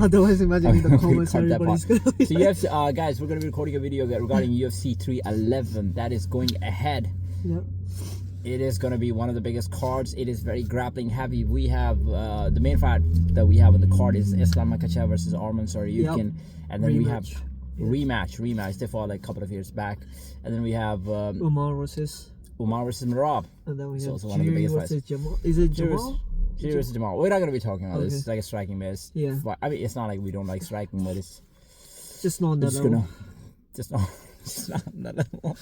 Otherwise, imagine in the comments cut that everybody's part. gonna be So UFC, guys, we're gonna be recording a video regarding UFC 311 that is going ahead. Yeah. It is going to be one of the biggest cards. It is very grappling heavy. We have the main fight that we have on the card is Islam Makhachev versus Arman Saryukin, and then we have rematch. They fought like a couple of years back, and then we have Umar versus Merab. And then we have also one of the biggest fights. Jamal. Is it Jamal? Jiri versus Jamal. We're not going to be talking about this. Okay. It's like a striking match. Yeah. But, I mean, it's not like we don't like striking, but it's Just not on that level. Just not. It's not on that level.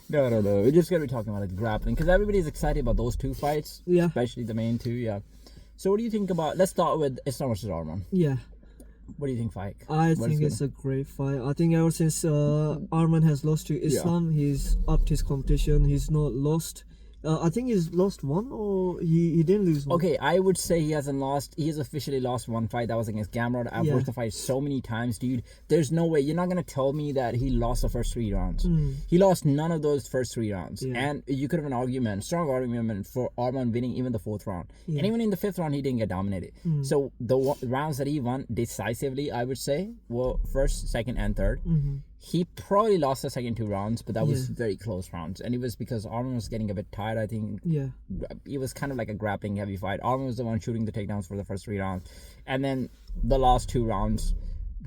No. We're just going to be talking about like grappling because everybody's excited about those two fights. Yeah. Especially the main two. Yeah. So what do you think about? Let's start with Islam versus Arman. Yeah. What do you think, Fike? I think it's a great fight. I think ever since Arman has lost to Islam, he's upped his competition. He's not lost. I think he's lost one, or he didn't lose one. Okay, I would say he hasn't lost. He has officially lost one fight. That was against Gamrot. I've watched the fight so many times, dude. There's no way. You're not going to tell me that he lost the first 3 rounds. He lost none of those first 3 rounds. Yeah. And you could have an strong argument for Arman winning even the 4th round. Yeah. And even in the 5th round, he didn't get dominated. So the rounds that he won decisively, I would say, were 1st, 2nd, and 3rd. He probably lost the second 2 rounds, but that was very close rounds. And it was because Arman was getting a bit tired, I think. Yeah. It was kind of like a grappling heavy fight. Arman was the one shooting the takedowns for the first 3 rounds. And then the last 2 rounds,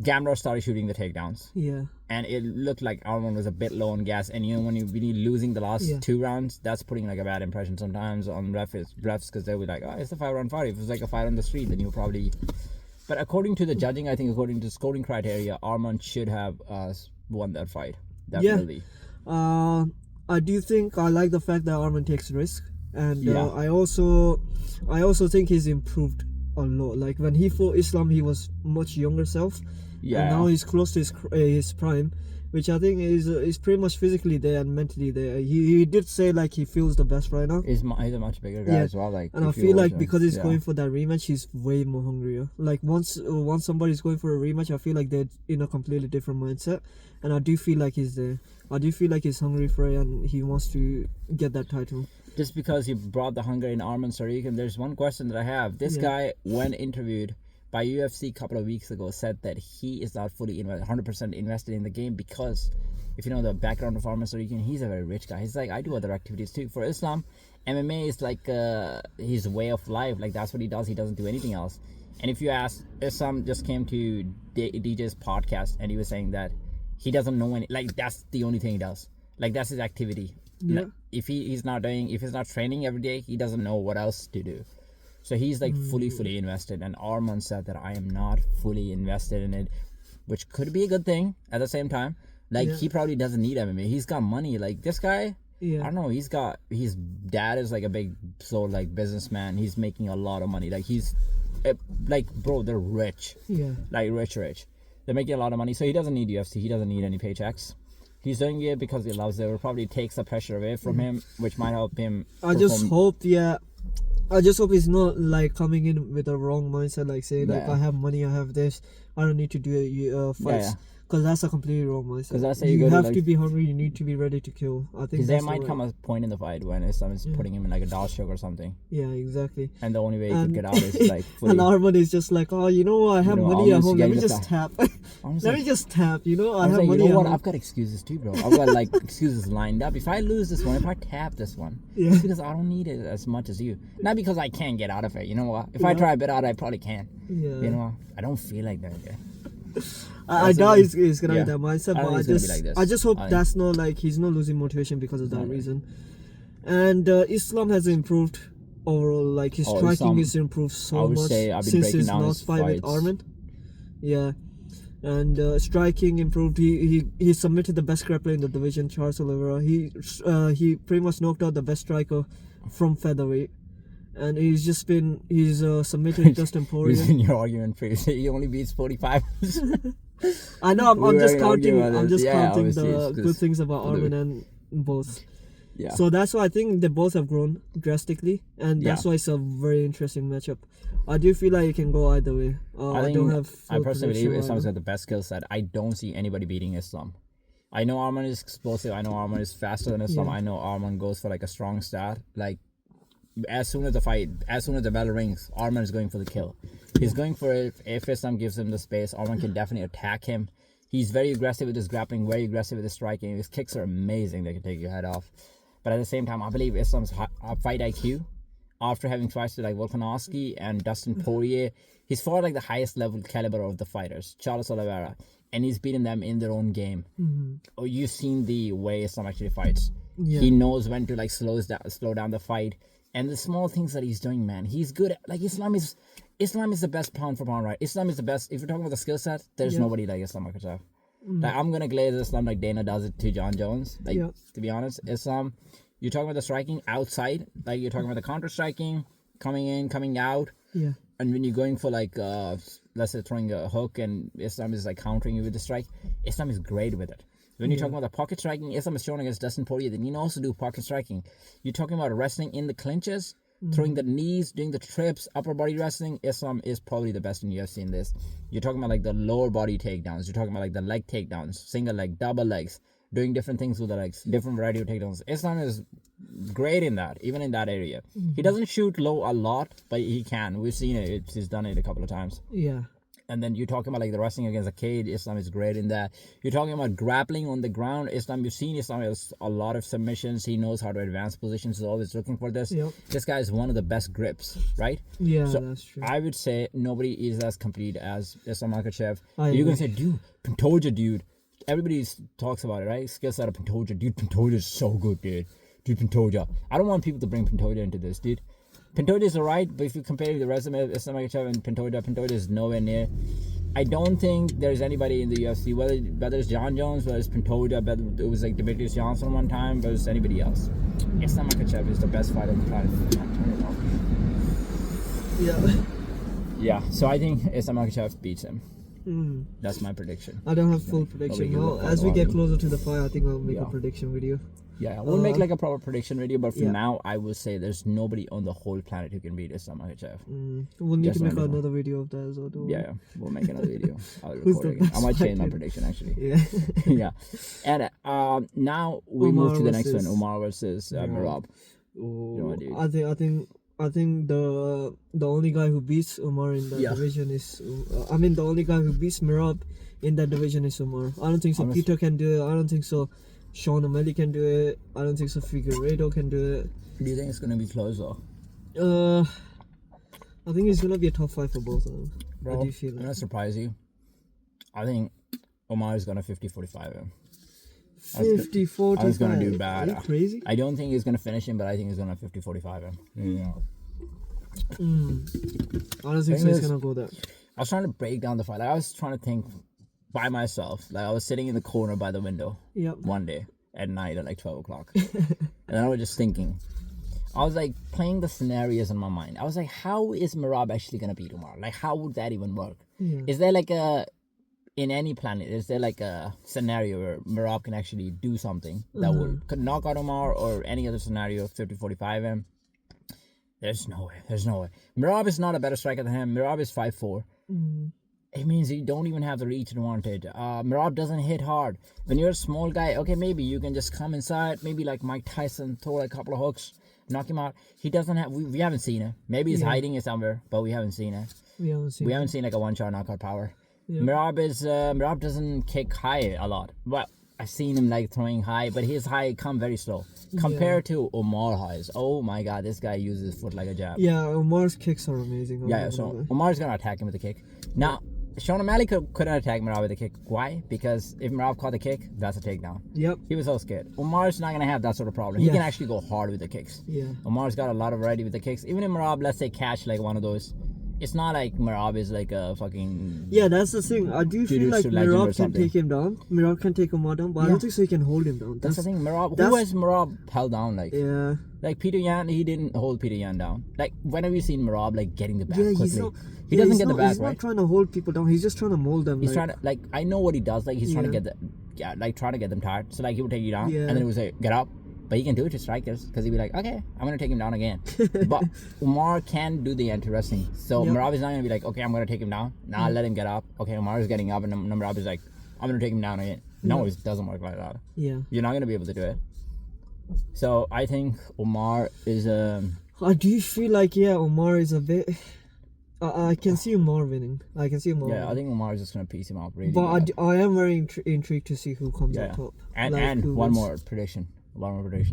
Gamrot started shooting the takedowns. Yeah. And it looked like Arman was a bit low on gas. And you know, when you're losing the last 2 rounds, that's putting like a bad impression sometimes on refs because they'll be like, oh, it's a 5-round fight. If it was like a fight on the street, then you probably... But according to the judging, I think according to scoring criteria, Arman should have won that fight. Definitely. Yeah. I do think I like the fact that Arman takes risk, and I also think he's improved a lot. Like when he fought Islam, he was much younger self. Yeah. And now he's close to his prime, which I think is pretty much physically there and mentally there. He did say like he feels the best right now. He's a much bigger guy as well. Like, and I feel like because he's going for that rematch, he's way more hungrier. Like once somebody's going for a rematch, I feel like they're in a completely different mindset, and I do feel like he's there. I do feel like he's hungry for it, and he wants to get that title. Just because you brought the hunger in Arman Saryukin, there's one question that I have. This guy, when interviewed by UFC a couple of weeks ago, said that he is not fully 100% invested in the game because if you know the background of Arman Saryukin, he's a very rich guy. He's like, I do other activities too. For Islam, MMA is like his way of life. Like that's what he does. He doesn't do anything else. And if you ask, Islam just came to DJ's podcast and he was saying that he doesn't know any. Like that's the only thing he does. Like that's his activity. Yeah. Like, if he's not training every day, he doesn't know what else to do. So he's like fully invested, and Arman said that I am not fully invested in it, which could be a good thing at the same time. Like he probably doesn't need MMA. He's got money. Like this guy, I don't know. His dad is like a big businessman. He's making a lot of money. Like he's like bro, they're rich. Yeah. Like rich. They're making a lot of money. So he doesn't need UFC. He doesn't need any paychecks. He's doing it because he loves it. It will probably takes the pressure away from him, which might help him. I just hope he's not like coming in with a wrong mindset, like saying like I have money, I have this, I don't need to do fights. Because that's a completely wrong mindset. Because that's you have to be hungry. You need to be ready to kill. I think because there might come a point in the fight when Islam is putting him in like a dal choke or something. Yeah, exactly. And the only way he could get out is like fully. And Arman is just like, oh, you know what? I have money at home. Let me just tap. Let me just tap. You know, I have money. You know what? I've got excuses too, bro. I've got like excuses lined up. If I lose this one, if I tap this one, it's because I don't need it as much as you. Not because I can't get out of it. You know what? If I try a bit out, I probably can. Yeah. You know, I don't feel like that. Yeah. I doubt he's gonna be that mindset, but I just hope that's not like he's not losing motivation because of that reason. And Islam has improved overall. Like his striking is improved so much since his last fight with Arman. Yeah, and striking improved. He submitted the best grappler in the division, Charles Oliveira. He pretty much knocked out the best striker from featherweight. And he's submitted Dustin Poirier. In your argument phase, he only beats 45. I know. I'm just counting. I'm just counting the good things about Arman and both. Yeah. So that's why I think they both have grown drastically, and that's why it's a very interesting matchup. I do feel like it can go either way. I personally believe Islam's got the best skill set. I don't see anybody beating Islam. I know Arman is explosive. I know Arman is faster than Islam. I know Arman goes for like a strong start. Like as soon as the bell rings, Arman is going for the kill. He's going for it. If Islam gives him the space, Arman can definitely attack him. He's very aggressive with his grappling, very aggressive with his striking. His kicks are amazing. They can take your head off. But at the same time, I believe Islam's fight IQ, after having twice to like Volkanovski and Dustin Poirier, he's fought like the highest level caliber of the fighters, Charles Oliveira, and he's beaten them in their own game. Oh, you've seen the way Islam actually fights. Yeah. He knows when to like slow down the fight, and the small things that he's doing, man. He's good at, like Islam is the best pound for pound, right? Islam is the best. If you're talking about the skill set, there's nobody like Islam Makhachev. Like, I'm gonna glaze Islam like Dana does it to John Jones. Like, to be honest, Islam, you're talking about the striking outside, like you're talking about the counter striking, coming in, coming out. Yeah. And when you're going for like, let's say throwing a hook and Islam is like countering you with the strike, Islam is great with it. When you're talking about the pocket striking, Islam is shown against Dustin Poirier, then you can also do pocket striking. You're talking about wrestling in the clinches, throwing the knees, doing the trips, upper body wrestling. Islam is probably the best in UFC in this. You're talking about like the lower body takedowns. You're talking about like the leg takedowns, single leg, double legs, doing different things with the legs, different variety of takedowns. Islam is great in that, even in that area. He doesn't shoot low a lot, but he can. We've seen it. He's done it a couple of times. Yeah. And then you're talking about like the wrestling against the cage. Islam is great in that. You're talking about grappling on the ground. Islam, you've seen Islam has a lot of submissions. He knows how to advance positions. He's always looking for this. Yep. This guy is one of the best grips, right? Yeah, so that's true. I would say nobody is as complete as Islam Makhachev. You're going to say, dude, Pantoja, dude. Everybody talks about it, right? Skill set of Pantoja. Dude, Pantoja is so good, dude. Dude, Pantoja. I don't want people to bring Pantoja into this, dude. Pantoja is alright, but if you compare the resume of Islam Makhachev and Pantoja is nowhere near. I don't think there's anybody in the UFC, whether it's John Jones, whether it's Pantoja, whether it was like Demetrius Johnson one time, whether it's anybody else. Islam Makhachev is the best fighter on the planet. Yeah. Yeah, so I think Islam Makhachev beats him. That's my prediction. I don't have full prediction. Well, as we get closer to the fight, I think I'll make a prediction video. Yeah, we'll make like a proper prediction video, but for now, I will say there's nobody on the whole planet who can beat Islam Makhachev. We'll need to make another video of that as well. Yeah, we'll make another video. I'll record it again. I might change my prediction actually. Yeah. Yeah. And now we move to the next one, Umar versus Merab. I think the only guy who beats Umar in that division is the only guy who beats Merab in that division is Umar. I don't think so. Peter can do it. I don't think so. Sean O'Malley can do it. I don't think so. Figueiredo can do it. Do you think it's gonna be close though? I think it's gonna be a top 5 for both of them. Bro, How do you feel? I'm gonna surprise you. I think Omar is gonna 50-45 him. 50-45. He's gonna do bad. Are you crazy? I don't think he's gonna finish him, but I think he's gonna 50-45 him. Yeah. I don't think so. He's gonna go there. I was trying to break down the fight. I was trying to think by myself. Like I was sitting in the corner by the window one day at night at like 12 o'clock. And then I was just thinking. I was like playing the scenarios in my mind. I was like, how is Merab actually going to beat Umar? Like, how would that even work? Yeah. Is there like in any planet, is there like a scenario where Merab can actually do something that could knock out Umar, or any other scenario, 50-45 him? There's no way. Merab is not a better striker than him. Merab is 5'4". It means you don't even have the reach advantage. Merab doesn't hit hard. When you're a small guy, okay, maybe you can just come inside, maybe like Mike Tyson, throw like a couple of hooks, knock him out. He doesn't have, we haven't seen it. Maybe he's hiding it somewhere, but we haven't seen it. We haven't seen like a one-shot knockout power. Yeah. Merab doesn't kick high a lot, but I've seen him like throwing high, but his high come very slow compared to Umar highs. Oh my god, this guy uses his foot like a jab. Yeah, Umar's kicks are amazing. So Umar's gonna attack him with a kick. Now, Sean O'Malley couldn't attack Merab with a kick. Why? Because if Merab caught the kick, that's a takedown. Yep. He was so scared. Umar's not gonna have that sort of problem. He can actually go hard with the kicks. Yeah. Umar's got a lot of variety with the kicks. Even if Merab, let's say, catch like one of those, it's not like Merab is like a fucking... Yeah, that's the thing. I do feel like Merab can take him down. Merab can take Umar down, but I don't think so he can hold him down. That's the thing. Who has Merab held down? Like, like Peter Yan, he didn't hold Peter Yan down. Like, when have you seen Merab like getting the back quickly? He doesn't get the back, he's right? He's not trying to hold people down. He's just trying to mold them. He's trying to, like, I know what he does. Like, he's trying to get trying to get them tired. So, like, he would take you down, and then he would say, get up. But he can do it to strikers, because he'd be like, okay, I'm going to take him down again. But Umar can do the anti-wrestling. So Merab is not going to be like, okay, I'm going to take him down. Now I'll let him get up. Okay, Umar is getting up, and Merab is like, I'm going to take him down again. No, it doesn't work like that. Yeah. You're not going to be able to do it. So I think Umar is I do feel like Omar is a bit. I can see Omar winning. I can see Omar. Yeah, I think Omar is just gonna piece him up really. But I am very intrigued to see who comes on top. And one more prediction.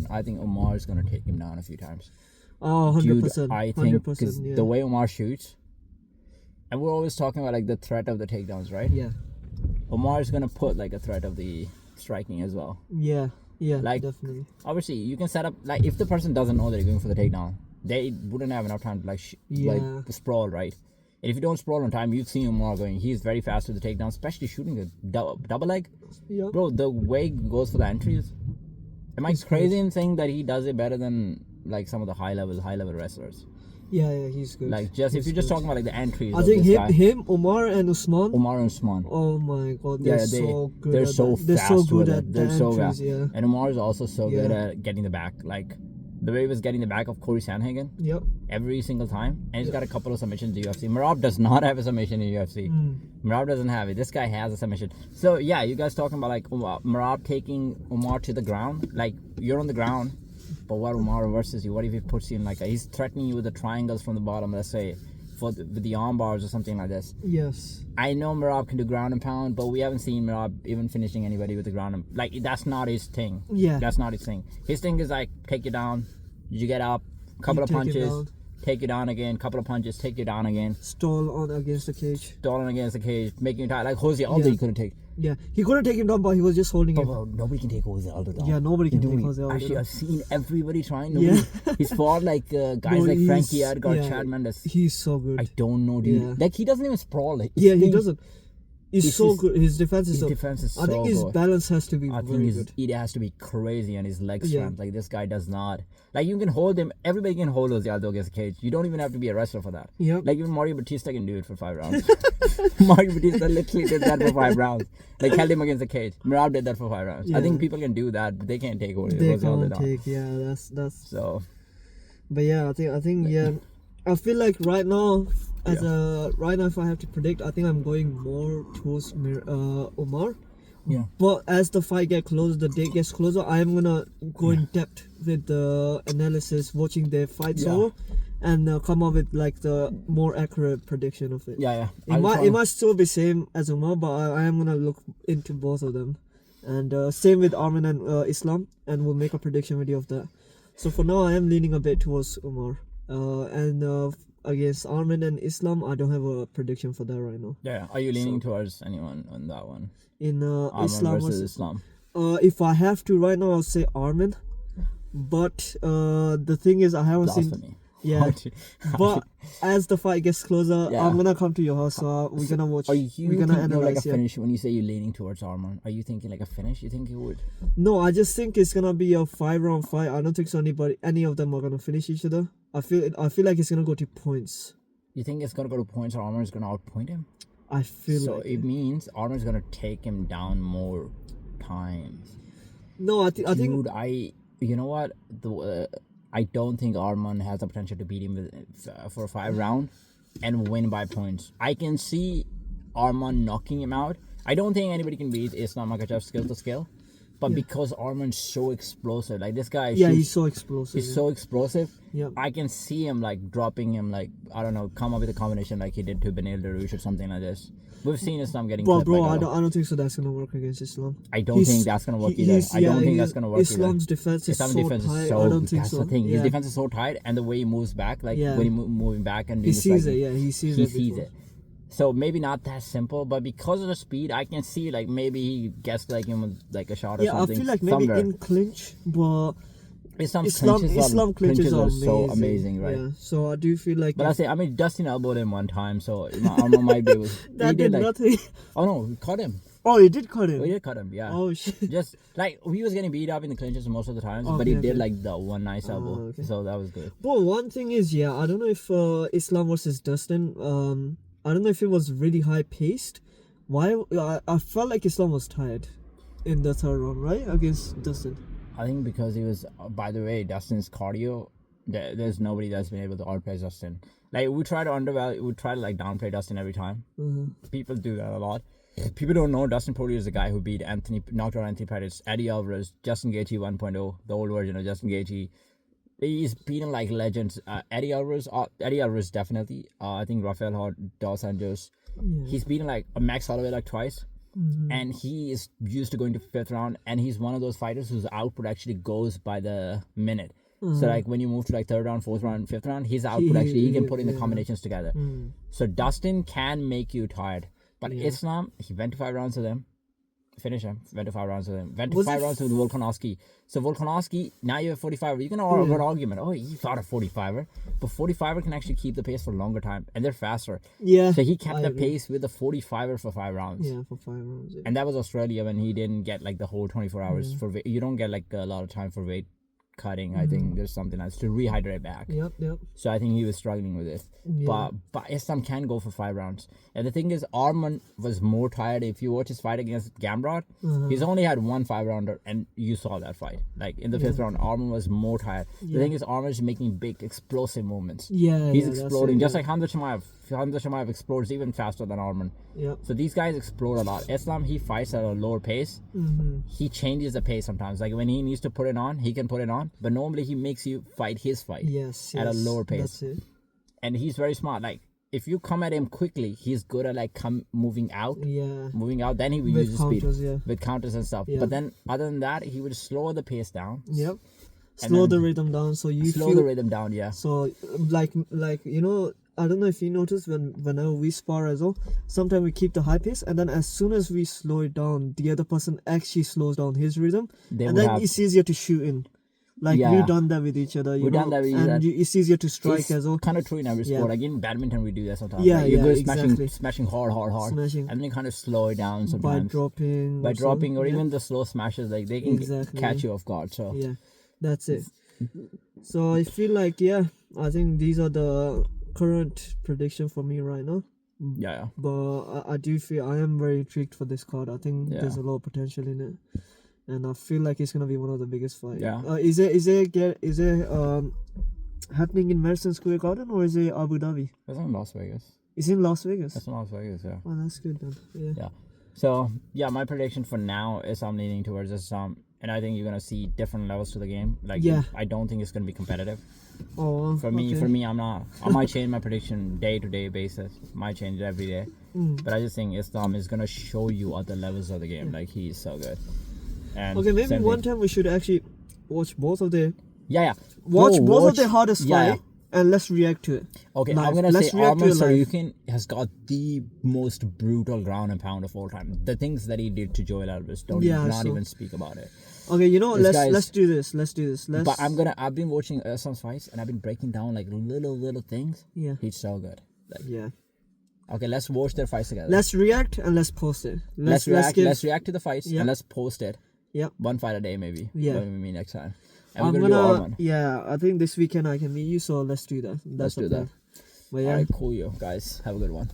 I think Omar is gonna take him down a few times. Oh, 100%. I think because the way Omar shoots, and we're always talking about like the threat of the takedowns, right? Yeah. Omar is gonna put like a threat of the striking as well. Yeah, like, definitely. Obviously, you can set up like if the person doesn't know they're going for the takedown, they wouldn't have enough time to like sprawl, right? And if you don't sprawl on time, you've seen Omar going. He's very fast with the takedown, especially shooting a double leg. Yeah. Bro, the way he goes for the entries. Am I crazy in saying that he does it better than like some of the high level wrestlers? Yeah, he's good. Like if you're just talking about like the entries. I think him, Omar and Usman. Oh my god, they're so good. They're so fast. They're so good at the entries. Yeah. And Omar is also so good at getting the back. Like the way he was getting the back of Corey Sandhagen. Yep. Every single time, and he's got a couple of submissions in UFC. Merab does not have a submission in UFC. Merab doesn't have it. This guy has a submission. So yeah, you guys talking about like Merab taking Omar to the ground. Like you're on the ground. But what Omar reverses you? What if he puts you in like he's threatening you with the triangles from the bottom, let's say, with the arm bars or something like this? Yes. I know Merab can do ground and pound, but we haven't seen Merab even finishing anybody with the ground and like that's not his thing. Yeah. That's not his thing. His thing is like take you down, you get up, couple of punches, take you down again, couple of punches, take you down again. Stall on against the cage. Making you tight. Like Jose Aldo you couldn't take. Yeah, he couldn't take him down, but he was just holding him. Nobody can take Jose Aldo down. Yeah, nobody can take Jose Aldo Actually, down. I've seen everybody trying. He's fought like guys like Frankie Edgar, Chad Mendes. He's so good. I don't know, dude. Yeah. Like he doesn't even sprawl. Like, he doesn't. He's so good. His defense is so I think his balance has to be very good. It has to be crazy, and his leg strength. Like this guy does not. Like you can hold him. Everybody can hold Jose Aldo against a cage. You don't even have to be a wrestler for that. Yeah. Like even Mario Batista can do it for 5 rounds. Mario Batista literally did that for 5 rounds. Like held him against a cage. Merab did that for 5 rounds. Yeah. I think people can do that, but they can't take Jose Aldo down. Yeah, that's so. But yeah, I think I feel like right now. Right now, if I have to predict, I think I'm going more towards Omar. Yeah. But as the fight gets closer, the date gets closer, I'm gonna go in depth with the analysis, watching their fights over, and come up with like the more accurate prediction of it. Yeah. It might still be same as Omar, but I am gonna look into both of them, and same with Arman and Islam, and we'll make a prediction video of that. So for now, I am leaning a bit towards Omar, against Arman and Islam, I don't have a prediction for that right now. Yeah, are you leaning towards anyone on that one? In Arman Islam versus Islam. If I have to right now, I'll say Arman. But the thing is, I haven't seen. Yeah, but as the fight gets closer, I'm gonna come to your house. So we're gonna watch. We're gonna analyze. Like a finish when you say you're leaning towards Arman? Are you thinking like a finish? You think you would? No, I just think it's gonna be a 5-round fight. I don't think so. Any of them are gonna finish each other. I feel like it's gonna go to points. You think it's gonna go to points, or Arman is gonna outpoint him? I feel so. It means Arman is gonna take him down more times. No, I think. You know what? I don't think Arman has the potential to beat him for a 5 round and win by points. I can see Arman knocking him out. I don't think anybody can beat Islam Makhachev's skill to skill. But because Arman's so explosive, like this guy, he's so explosive. He's so explosive. Yeah, I can see him like dropping him, like I don't know, come up with a combination like he did to Benil Darush or something like this. We've seen Islam getting. Bro, I don't think so. That's gonna work against Islam. I don't think that's gonna work either. I don't think that's gonna work Islam's either. defense is so tight. I don't think so. That's the thing. His defense is so tight, and the way he moves back, like when he moving back and he sees it. Yeah, he sees it. So maybe not that simple, but because of the speed, I can see like maybe he gets like him with like a shot or something. Yeah, I feel like maybe in clinch, but Islam clinches are so amazing, right? Yeah, so I do feel like. But I mean, Dustin elbowed him one time, so Arman might be able. That did nothing. Oh no, he caught him. Oh, he did cut him. Oh, he did cut him, yeah. Oh shit. Just like he was getting beat up in the clinches most of the times, but he did like the one nice elbow, so that was good. But one thing is, I don't know if Islam versus Dustin, I don't know if it was really high paced. Why? I felt like Islam was tired in the 3rd round, right, against Dustin. I think because he was. By the way, Dustin's cardio. There's nobody that's been able to outpace Dustin. Like we try to like downplay Dustin every time. Mm-hmm. People do that a lot. People don't know Dustin Poirier is the guy who knocked out Anthony Pettis, Eddie Alvarez, Justin Gaethje 1.0, the old version of Justin Gaethje, He's beaten like legends. Eddie Alvarez definitely. I think Rafael Dos Anjos. Yeah. He's beaten like Max Holloway like twice. And he is used to going to 5th round, and he's one of those fighters whose output actually goes by the minute. So like when you move to like 3rd round, 4th round, 5th round, his output he can put in the combinations together. So Dustin can make you tired, but Islam, he went to 5 rounds with him, finish him, went to 5 rounds with him, went to 5 rounds with Volkanovski. So Volkanovski, now you have 45er. You can have a good argument. Oh, he fought a 45er, but 45er can actually keep the pace for a longer time, and they're faster. Yeah. So he kept the pace with the 45er for 5 rounds. Yeah, for 5 rounds. Yeah. And that was Australia when he didn't get like the whole 24 hours for weight. You don't get like a lot of time for weight cutting. I think there's something else to rehydrate back. Yep. So I think he was struggling with it. Yeah. But Islam can go for 5 rounds. And the thing is, Arman was more tired. If you watch his fight against Gamrot, he's only had 1 5-rounder, and you saw that fight. Like in the 5th round, Arman was more tired. The thing is, Arman is making big explosive movements. He's exploding just like Hamza Chimaev. Hamza Chimaev explodes even faster than Arman. Yep. So these guys explode a lot. Islam, he fights at a lower pace. He changes the pace sometimes. Like when he needs to put it on, he can put it on. But normally he makes you fight his fight at a lower pace. That's it. And he's very smart. Like if you come at him quickly, he's good at like moving out. Yeah. Moving out, then he will use the speed with counters and stuff. Yeah. But then other than that, he would slow the pace down. Yep. Slow the rhythm down, so you slow the rhythm down. Yeah. So like you know, I don't know if you notice whenever we spar as well, sometimes we keep the high pace, and then as soon as we slow it down, the other person actually slows down his rhythm, and then it's easier to shoot in. Like we've done that with each other, done that with each other. It's easier to strike as well. Kind of true in every sport. Like in badminton, we do that sometimes. Yeah, like you go exactly. smashing hard, and then you kind of slow it down sometimes by dropping, or even the slow smashes. Like they can catch you off guard. So yeah, that's it. So I feel like I think these are the current prediction for me right now. Yeah. But I do feel I am very intrigued for this card. I think there's a lot of potential in it, and I feel like it's gonna be one of the biggest fights. Yeah. Is it happening in Madison Square Garden or is it Abu Dhabi? It's in Las Vegas. It's in Las Vegas. It's in Las Vegas. Yeah. Oh, that's good then. Yeah. So my prediction for now is I'm leaning towards this. And I think you're gonna see different levels to the game. Like I don't think it's gonna be competitive. Oh, for me, I'm not. I might change my prediction day to day basis. Might change it every day. But I just think Islam is gonna show you other levels of the game. Like he's so good. And maybe one time we should actually watch both of the. Watch both of the hardest fight. And let's react to it. Okay, I'm gonna say Arman Saryukin has got the most brutal ground and pound of all time. The things that he did to Joel Alvarez, not even speak about it. Okay, you know, let's do this. But I've been watching some fights and I've been breaking down like little things. Yeah. He's so good. Like, Okay, let's watch their fights together. Let's react and let's post it. Let's react to the fights and let's post it. Yep. One fight a day maybe. Yeah. When we meet next time. And we're gonna do Arman. I think this weekend I can meet you, so let's do that. Let's do that. But Alright, cool, you guys. Have a good one.